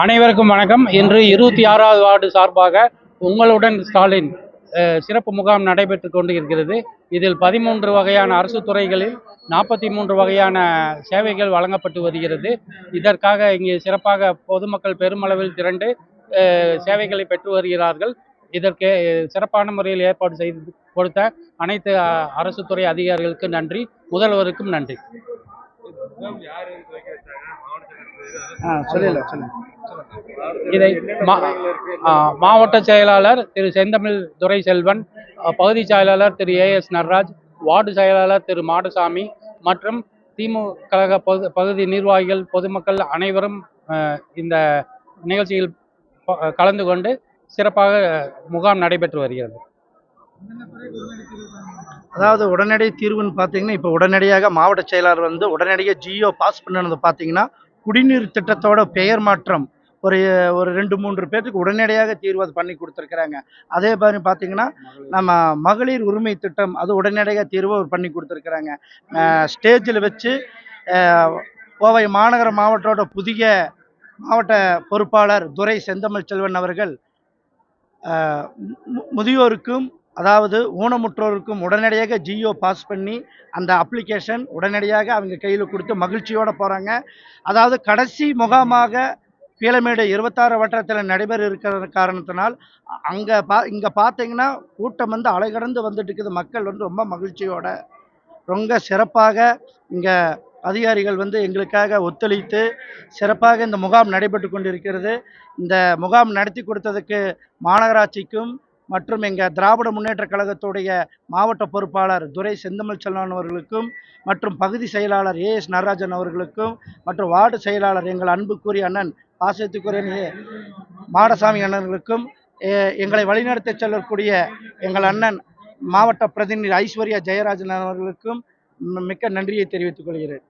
அனைவருக்கும் வணக்கம். இன்று 26வது வார்டு சார்பாக உங்களுடன் ஸ்டாலின் சிறப்பு முகாம் நடைபெற்று கொண்டு இருக்கிறது. இதில் 13 வகையான அரசு துறைகளில் 43 வகையான சேவைகள் வழங்கப்பட்டு வருகிறது. இதற்காக இங்கே சிறப்பாக பொதுமக்கள் பெருமளவில் திரண்டு சேவைகளை பெற்று வருகிறார்கள். இதற்கு சிறப்பான முறையில் ஏற்பாடு செய்து கொடுத்த அனைத்து அரசு துறை அதிகாரிகளுக்கு நன்றி, முதல்வருக்கும் நன்றி. இதை மாவட்ட செயலாளர் திரு செந்தமிழ் துரை செல்வன், பகுதி செயலாளர் திரு AS நடராஜ், வார்டு செயலாளர் திரு மாடசாமி மற்றும் திமுக கழக பகுதி நிர்வாகிகள், பொதுமக்கள் அனைவரும் இந்த நிகழ்ச்சியில் கலந்து கொண்டு சிறப்பாக முகாம் நடைபெற்று வருகிறது. அதாவது உடனடி தீர்வுன்னு பார்த்தீங்கன்னா, இப்போ உடனடியாக மாவட்ட செயலாளர் வந்து உடனடியாக ஜியோ பாஸ் பண்ணது பார்த்தீங்கன்னா, குடிநீர் திட்டத்தோட பெயர் மாற்றம் ஒரு 2-3 பேருக்கு உடனடியாக தீர்வு அது பண்ணி கொடுத்துருக்குறாங்க. அதே மாதிரி பார்த்தீங்கன்னா, நம்ம மகளிர் உரிமை திட்டம் அது உடனடியாக தீர்வு பண்ணி கொடுத்துருக்குறாங்க. ஸ்டேஜில் வச்சு கோவை மாநகர மாவட்டத்தோட புதிய மாவட்ட பொறுப்பாளர் துரை செந்தமிழ் செல்வன் அவர்கள் முதியோருக்கும் அதாவது ஊனமுற்றோருக்கும் உடனடியாக ஜியோ பாஸ் பண்ணி அந்த அப்ளிகேஷன் உடனடியாக அவங்க கையில் கொடுத்து மகிழ்ச்சியோடு போகிறாங்க. அதாவது கடைசி முகாமாக பீளமேடு 26 வட்டத்தில் நடைபெற இருக்கிற காரணத்தினால் இங்கே பார்த்தீங்கன்னா கூட்டம் வந்து அலைகடந்து வந்துட்டு இருக்குது. மக்கள் வந்து ரொம்ப மகிழ்ச்சியோட ரொம்ப சிறப்பாக இங்கே அதிகாரிகள் வந்து எங்களுக்காக ஒத்துழைத்து சிறப்பாக இந்த முகாம் நடைபெற்று கொண்டிருக்கிறது. இந்த முகாம் நடத்தி கொடுத்ததுக்கு மாநகராட்சிக்கும் மற்றும் எங்கள் திராவிட முன்னேற்ற கழகத்துடைய மாவட்ட பொறுப்பாளர் துரை செந்தமிழ் செல்வன் அவர்களுக்கும் மற்றும் பகுதி செயலாளர் AS நடராஜன் அவர்களுக்கும் மற்றும் வார்டு செயலாளர் எங்கள் அன்புக்குரிய அண்ணன் பாசத்துக்குரிய மாடசாமி அண்ணர்களுக்கும் எங்களை வழிநடத்தி செல்லக்கூடிய எங்கள் அண்ணன் மாவட்ட பிரதிநிதி ஐஸ்வர்யா ஜெயராஜன் அவர்களுக்கும் மிக்க நன்றியை தெரிவித்துக் கொள்கிறேன்.